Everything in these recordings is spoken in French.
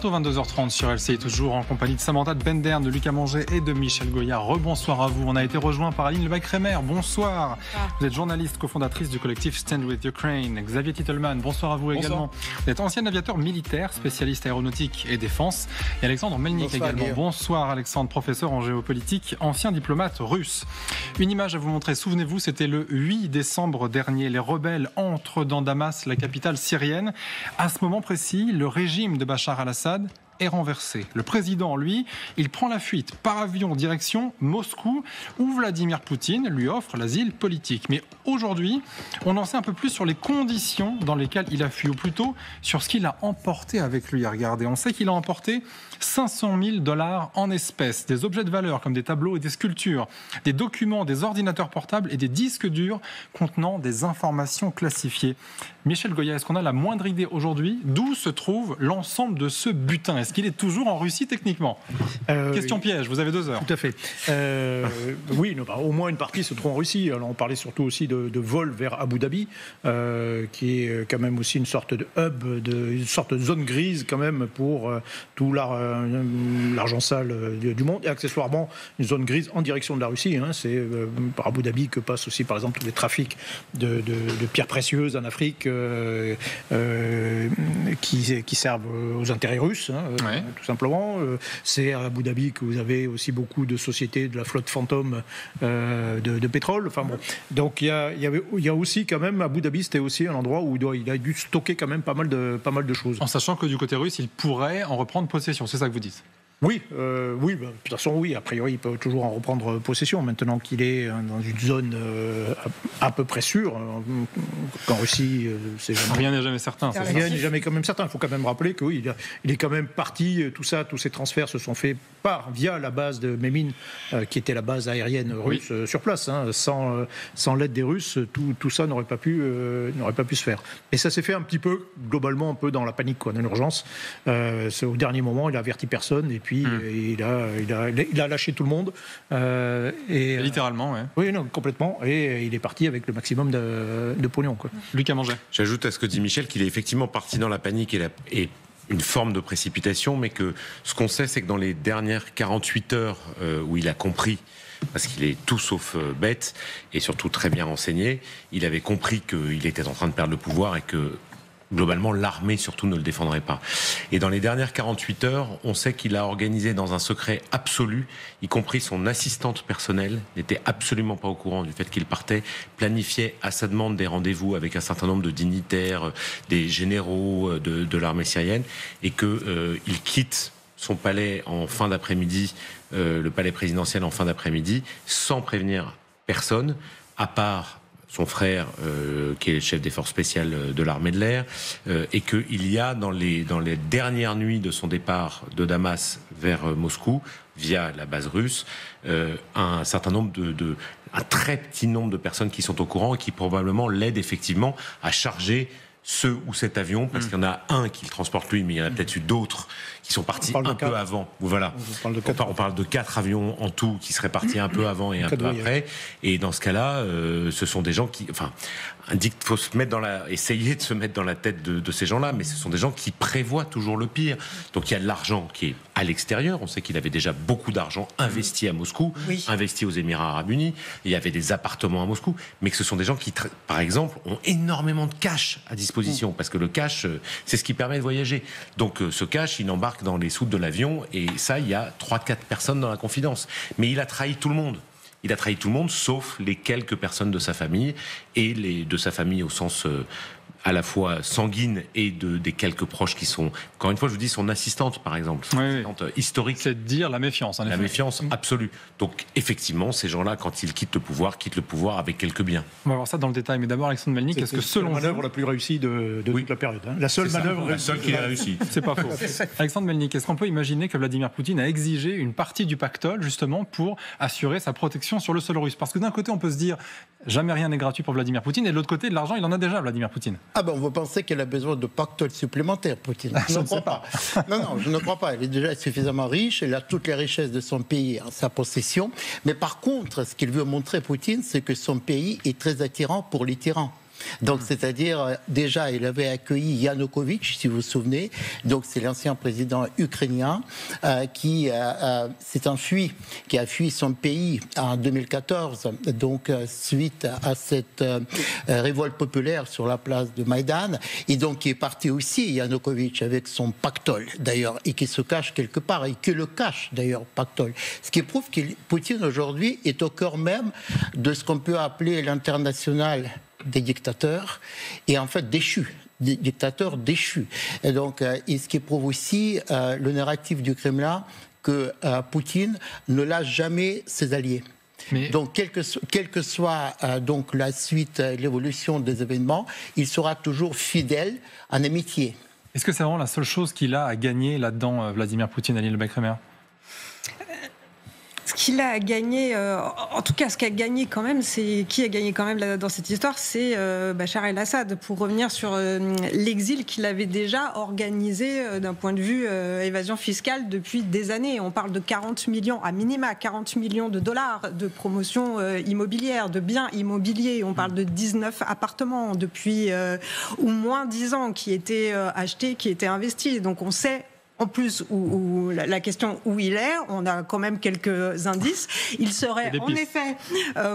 bientôt 22h30 sur LCI, toujours en compagnie de Samantha de Bendern, de Lucas Manger et de Michel Goya. Rebonsoir à vous. On a été rejoint par Aline Lebac-Rémer. Bonsoir. Vous êtes journaliste, cofondatrice du collectif Stand with Ukraine. Xavier Titelman, bonsoir à vous également. Vous êtes ancien aviateur militaire, spécialiste aéronautique et défense. Et Alexandre Melnik bonsoir, également. Guillaume. Bonsoir Alexandre, professeur en géopolitique, ancien diplomate russe. Une image à vous montrer. Souvenez-vous, c'était le 8 décembre dernier. Les rebelles entrent dans Damas, la capitale syrienne. À ce moment précis, le régime de Bachar al-Assad est renversé. Le président, lui, il prend la fuite par avion direction Moscou, où Vladimir Poutine lui offre l'asile politique. Mais aujourd'hui, on en sait un peu plus sur les conditions dans lesquelles il a fui, ou plutôt sur ce qu'il a emporté avec lui. Regardez, on sait qu'il a emporté $500 000 en espèces, des objets de valeur comme des tableaux et des sculptures, des documents, des ordinateurs portables et des disques durs contenant des informations classifiées. Michel Goya, est-ce qu'on a la moindre idée aujourd'hui d'où se trouve l'ensemble de ce butin ? Est-ce qu'il est toujours en Russie techniquement ? Question piège, vous avez 2 heures. Tout à fait. Oui, au moins une partie se trouve en Russie. Alors on parlait surtout aussi de vol vers Abu Dhabi, qui est quand même aussi une sorte de hub, une sorte de zone grise quand même pour tout l'argent sale du monde. Et accessoirement, une zone grise en direction de la Russie. C'est par Abu Dhabi que passent aussi par exemple tous les trafics de pierres précieuses en Afrique qui servent aux intérêts russes. Tout simplement. C'est à Abu Dhabi que vous avez aussi beaucoup de sociétés de la flotte fantôme de pétrole. Enfin bon. Donc il y a aussi quand même, Abu Dhabi, c'était aussi un endroit où il a dû stocker quand même pas mal de choses. En sachant que du côté russe, il pourrait en reprendre possession, c'est ça que vous dites ? Oui, de toute façon, oui. A priori, il peut toujours en reprendre possession maintenant qu'il est dans une zone à peu près sûre. Qu'en Russie, rien n'est jamais certain. Rien n'est jamais quand même certain. Il faut quand même rappeler que oui, il est quand même parti. Tous ces transferts se sont faits via la base de Mémine, qui était la base aérienne russe sur place. Sans l'aide des Russes, tout ça n'aurait pas pu se faire. Et ça s'est fait un petit peu globalement, un peu dans la panique, dans l'urgence. C'est au dernier moment, il a averti personne et puis il a lâché tout le monde. Littéralement, oui. Oui, non, complètement. Et il est parti avec le maximum de pognon, quoi. Lucas Manger. J'ajoute à ce que dit Michel qu'il est effectivement parti dans la panique et une forme de précipitation, mais que ce qu'on sait, c'est que dans les dernières 48 heures où il a compris, parce qu'il est tout sauf bête et surtout très bien renseigné, il avait compris qu'il était en train de perdre le pouvoir et que globalement, l'armée surtout ne le défendrait pas. Et dans les dernières 48 heures, on sait qu'il a organisé dans un secret absolu, y compris son assistante personnelle, n'était absolument pas au courant du fait qu'il partait, planifiait à sa demande des rendez-vous avec un certain nombre de dignitaires, des généraux de l'armée syrienne, et qu'il quitte son palais en fin d'après-midi, le palais présidentiel en fin d'après-midi, sans prévenir personne, à part son frère, qui est le chef des forces spéciales de l'armée de l'air, et qu'il y a dans les dernières nuits de son départ de Damas vers Moscou, via la base russe, un très petit nombre de personnes qui sont au courant et qui probablement l'aident effectivement à charger ce ou cet avion, parce qu'il y en a un qui le transporte lui, mais il y en a peut-être eu d'autres qui sont partis un peu avant. Voilà. On parle de 4 avions en tout qui seraient partis un peu avant et un peu après. Et dans ce cas-là, ce sont des gens qui, dit qu'il faut essayer de se mettre dans la tête de ces gens-là, mais ce sont des gens qui prévoient toujours le pire. Donc il y a de l'argent qui est à l'extérieur. On sait qu'il avait déjà beaucoup d'argent investi à Moscou, investi aux Émirats Arabes Unis. Il y avait des appartements à Moscou, mais que ce sont des gens qui, par exemple, ont énormément de cash à disposition, parce que le cash, c'est ce qui permet de voyager. Donc ce cash, il embarque dans les soutes de l'avion, et ça, il y a 3-4 personnes dans la confidence. Mais il a trahi tout le monde. Il a trahi tout le monde, sauf les quelques personnes de sa famille, et de sa famille au sens à la fois sanguine et des quelques proches qui sont, encore une fois, je vous dis, son assistante, par exemple, son assistante historique. C'est de dire la méfiance, en effet. La méfiance absolue. Donc, effectivement, ces gens-là, quand ils quittent le pouvoir avec quelques biens. On va voir ça dans le détail, mais d'abord, Alexandre Melnik, est-ce que selon vous... C'est la manœuvre la plus réussie de toute la période. La seule manœuvre... La seule qui a réussi. C'est pas faux. Alexandre Melnik, est-ce qu'on peut imaginer que Vladimir Poutine a exigé une partie du pactole, justement, pour assurer sa protection sur le sol russe ? Parce que d'un côté, on peut se dire, jamais rien n'est gratuit pour Vladimir Poutine, et de l'autre côté, de l'argent, il en a déjà, Vladimir Poutine. On va penser qu'elle a besoin de pactole supplémentaire, Poutine. Je ne crois pas. Non, je ne crois pas. Elle est déjà suffisamment riche, elle a toutes les richesses de son pays en sa possession. Mais par contre, ce qu'il veut montrer, Poutine, c'est que son pays est très attirant pour les tyrans. Donc, c'est-à-dire, déjà, il avait accueilli Yanukovych, si vous vous souvenez. Donc, c'est l'ancien président ukrainien qui s'est enfui, qui a fui son pays en 2014. Donc, suite à cette révolte populaire sur la place de Maïdan. Et donc, qui est parti aussi, Yanukovych, avec son pactole, d'ailleurs, et qui se cache quelque part, et qui le cache, d'ailleurs, pactole. Ce qui prouve que Poutine, aujourd'hui, est au cœur même de ce qu'on peut appeler l'international des dictateurs, et en fait déchus, des dictateurs déchus. Et donc, et ce qui prouve aussi le narratif du Kremlin que Poutine ne lâche jamais ses alliés. Mais... Donc, quelle que soit donc la suite, l'évolution des événements, il sera toujours fidèle en amitié. Est-ce que c'est vraiment la seule chose qu'il a à gagner là-dedans, Vladimir Poutine, Aline Le Bacrémer ? Ce qu'il a gagné, en tout cas, ce qui a gagné quand même, c'est qui a gagné quand même dans cette histoire, c'est Bachar el-Assad. Pour revenir sur l'exil qu'il avait déjà organisé d'un point de vue évasion fiscale depuis des années. On parle de 40 millions, à minima 40 millions de dollars de promotion immobilière, de biens immobiliers. On parle de 19 appartements depuis au moins 10 ans qui étaient achetés, qui étaient investis. Donc on sait. En plus, où la question où il est, on a quand même quelques indices. Il serait en effet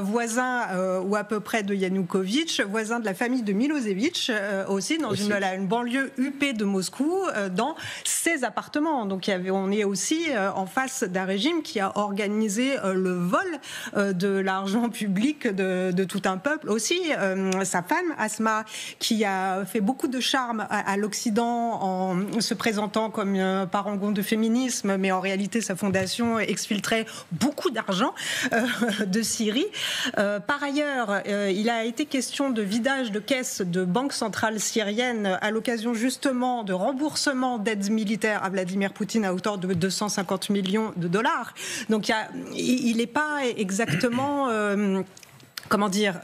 voisin ou à peu près de Yanukovych, voisin de la famille de Milosevic, aussi dans une banlieue huppée de Moscou, dans ses appartements. Donc on est aussi en face d'un régime qui a organisé le vol de l'argent public de tout un peuple. Aussi, sa femme, Asma, qui a fait beaucoup de charme à l'Occident en se présentant comme parangon de féminisme, mais en réalité sa fondation exfiltrait beaucoup d'argent de Syrie. Par ailleurs, il a été question de vidage de caisse de banque centrale syrienne à l'occasion justement de remboursement d'aides militaires à Vladimir Poutine à hauteur de 250 millions de dollars. Donc il n'est pas exactement... comment dire,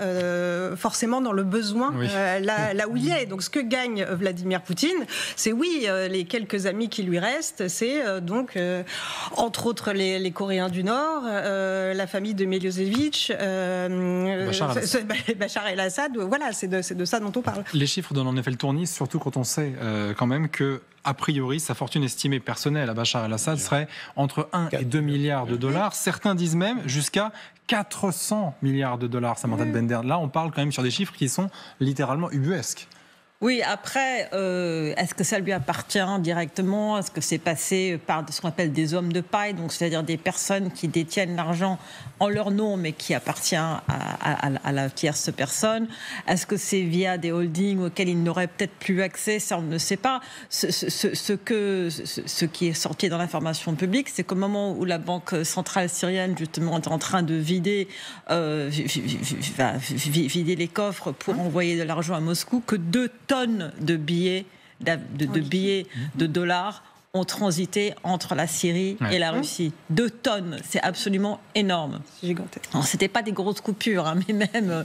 forcément dans le besoin, oui. Là où il est. Donc ce que gagne Vladimir Poutine, c'est les quelques amis qui lui restent, c'est donc entre autres les Coréens du Nord, la famille de Milosevic, Bachar el-Assad, voilà, c'est de ça dont on parle. Les chiffres donnent en effet le tournis, surtout quand on sait quand même que a priori, sa fortune estimée personnelle à Bachar el-Assad serait entre 1 et 2 milliards de dollars. Certains disent même jusqu'à 400 milliards de dollars, Samantha Bender. Là, on parle quand même sur des chiffres qui sont littéralement ubuesques. Oui, après, est-ce que ça lui appartient directement ? Est-ce que c'est passé par ce qu'on appelle des hommes de paille, donc c'est-à-dire des personnes qui détiennent l'argent en leur nom, mais qui appartient à la tierce personne ? Est-ce que c'est via des holdings auxquels il n'aurait peut-être plus accès ? Ça, on ne sait pas. Ce qui est sorti dans l'information publique, c'est qu'au moment où la Banque centrale syrienne, justement, est en train de vider les coffres pour envoyer de l'argent à Moscou, que 2 tonnes de billets de dollars ont transité entre la Syrie et la Russie. 2 tonnes, c'est absolument énorme. C'est gigantesque. C'était pas des grosses coupures, mais même...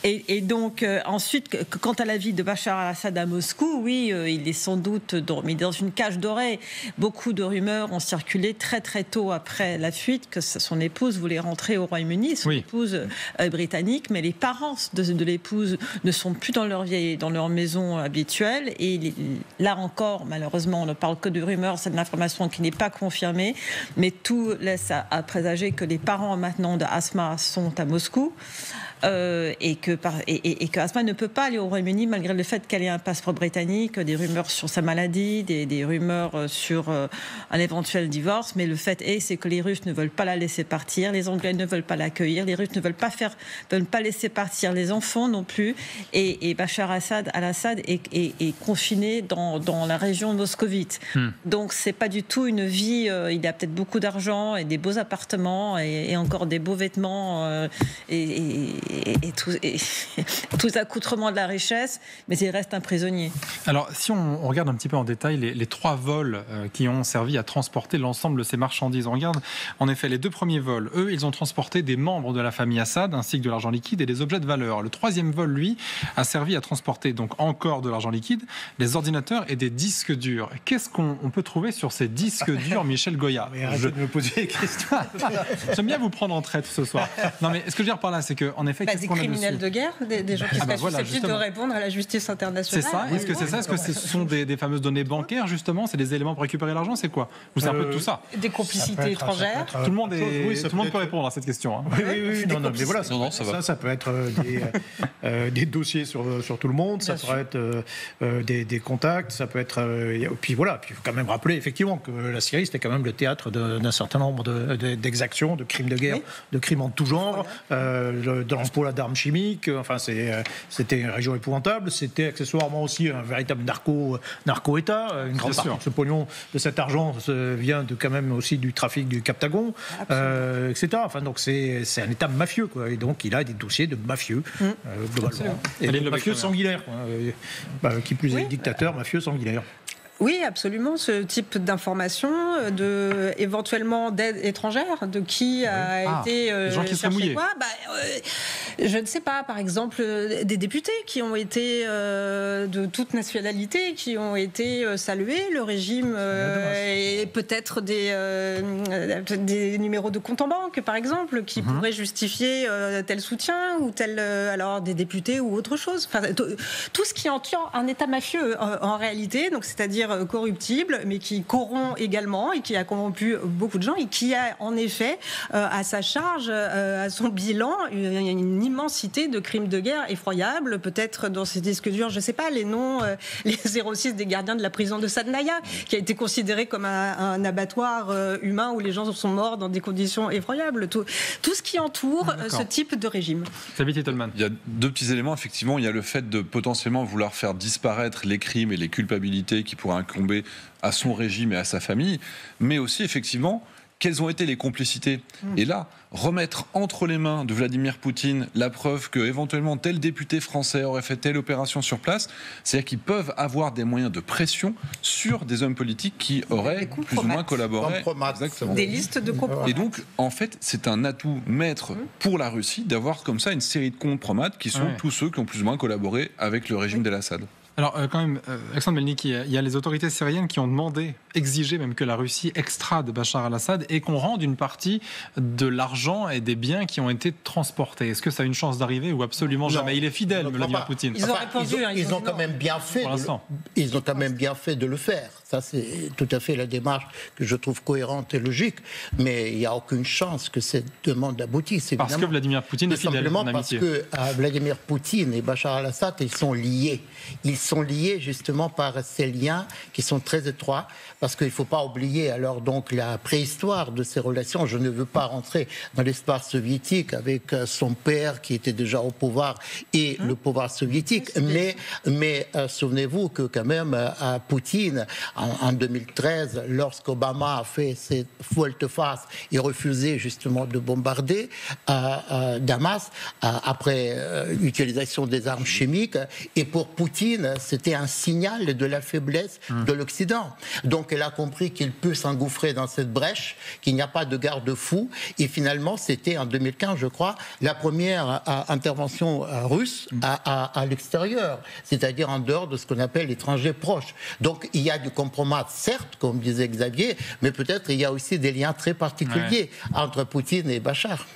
Et donc, ensuite, quant à la vie de Bachar el-Assad à Moscou, oui, il est sans doute mais dans une cage dorée. Beaucoup de rumeurs ont circulé très très tôt après la fuite que son épouse voulait rentrer au Royaume-Uni, son épouse britannique, mais les parents de l'épouse ne sont plus dans leur maison habituelle. Et là encore, malheureusement, on ne parle que de rumeurs. C'est une information qui n'est pas confirmée, mais tout laisse à présager que les parents maintenant de Asma sont à Moscou. Et que Asma ne peut pas aller au Royaume-Uni malgré le fait qu'elle ait un passeport britannique, des rumeurs sur sa maladie, des rumeurs sur un éventuel divorce. Mais le fait c'est que les Russes ne veulent pas la laisser partir, les Anglais ne veulent pas l'accueillir, les Russes ne veulent pas laisser partir les enfants non plus. Et Bachar el-Assad est confiné dans la région moscovite. Donc c'est pas du tout une vie. Il a peut-être beaucoup d'argent et des beaux appartements et encore des beaux vêtements et tous accoutrements de la richesse, mais il reste un prisonnier. Alors, si on regarde un petit peu en détail les 3 vols qui ont servi à transporter l'ensemble de ces marchandises, on regarde en effet les 2 premiers vols. Eux, ils ont transporté des membres de la famille Assad, ainsi que de l'argent liquide et des objets de valeur. Le 3e vol, lui, a servi à transporter donc encore de l'argent liquide, des ordinateurs et des disques durs. Qu'est-ce qu'on peut trouver sur ces disques durs, Michel Goya ? Arrêtez de me poser des questions. J'aime bien vous prendre en traite ce soir. Non, mais ce que je veux dire par là, c'est qu'en effet, effet, des criminels de guerre, des gens qui seraient susceptibles de répondre à la justice internationale. C'est ça. Est-ce que c'est ça? Est-ce que ce sont des fameuses données bancaires, justement? C'est des éléments pour récupérer l'argent? C'est quoi? Ou c'est un peu tout ça? Des complicités étrangères. Tout le monde peut répondre à cette question. Hein. Oui, non, mais voilà, ça peut être des dossiers sur tout le monde, ça peut être des contacts, ça peut être... puis voilà, puis il faut quand même rappeler effectivement que la Syrie, c'était quand même le théâtre d'un certain nombre d'exactions, de crimes de guerre, de crimes en tout genre, de l'emploi d'armes chimiques, enfin c'était une région épouvantable, c'était accessoirement aussi un véritable narco-État, une grande partie de ce pognon, de cet argent vient quand même aussi du trafic du Captagon, etc. Enfin, donc c'est un État mafieux, quoi, et donc il a des dossiers de mafieux, globalement. Et de mafieux sanguinaires, qui plus est dictateur, mafieux sanguinaire. Oui, absolument. Ce type d'information, éventuellement d'aide étrangère, de qui a été gens qui cherché quoi. Je ne sais pas. Par exemple, des députés qui ont été de toute nationalité, qui ont été salués. Le régime et peut-être des numéros de compte en banque, par exemple, qui pourraient justifier tel soutien ou tel alors des députés ou autre chose. Enfin, tout ce qui entoure un État mafieux en réalité. Donc, c'est-à-dire corruptible, mais qui corrompt également et qui a corrompu beaucoup de gens et qui a en effet à sa charge, à son bilan, une immensité de crimes de guerre effroyables. Peut-être dans ces disques durs, je ne sais pas, les noms, les 06 des gardiens de la prison de Sadnaya, qui a été considéré comme un abattoir humain où les gens sont morts dans des conditions effroyables. Tout ce qui entoure ce type de régime. Xavier Titelman. Il y a deux petits éléments. Effectivement, il y a le fait de potentiellement vouloir faire disparaître les crimes et les culpabilités qui pourraient incomber à son régime et à sa famille, mais aussi effectivement quelles ont été les complicités. Et là, remettre entre les mains de Vladimir Poutine la preuve que éventuellement tel député français aurait fait telle opération sur place, c'est-à-dire qu'ils peuvent avoir des moyens de pression sur des hommes politiques qui auraient plus ou moins collaboré. Des listes de compromis. Et donc, en fait, c'est un atout maître pour la Russie d'avoir comme ça une série de compromates qui sont tous ceux qui ont plus ou moins collaboré avec le régime d'El-Assad. Alors, quand même, Alexandre Melnik, il y a les autorités syriennes qui ont exigé même que la Russie extrade Bachar al-Assad et qu'on rende une partie de l'argent et des biens qui ont été transportés. Est-ce que ça a une chance d'arriver ou absolument jamais? Il est fidèle, Vladimir Poutine. Ils ont répondu. Ils ont quand même bien fait. Ils ont quand même bien fait de le faire. Ça, c'est tout à fait la démarche que je trouve cohérente et logique. Mais il n'y a aucune chance que cette demande aboutisse. Parce que Vladimir Poutine est fidèle en amitié. Parce que Vladimir Poutine et Bachar al-Assad, ils sont liés. Ils sont liés justement par ces liens qui sont très étroits. Parce qu'il ne faut pas oublier alors donc la préhistoire de ces relations. Je ne veux pas rentrer dans l'espace soviétique avec son père qui était déjà au pouvoir et le pouvoir soviétique. Mais souvenez-vous que quand même Poutine, en 2013, lorsqu'Obama a fait cette volte-face et refusé justement de bombarder Damas après l'utilisation des armes chimiques, et pour Poutine, c'était un signal de la faiblesse de l'Occident. Donc elle a compris qu'il peut s'engouffrer dans cette brèche, qu'il n'y a pas de garde-fou. Et finalement, c'était en 2015, je crois, la première intervention russe à l'extérieur, c'est-à-dire en dehors de ce qu'on appelle l'étranger proche. Donc il y a du compromat, certes, comme disait Xavier, mais peut-être il y a aussi des liens très particuliers entre Poutine et Bachar.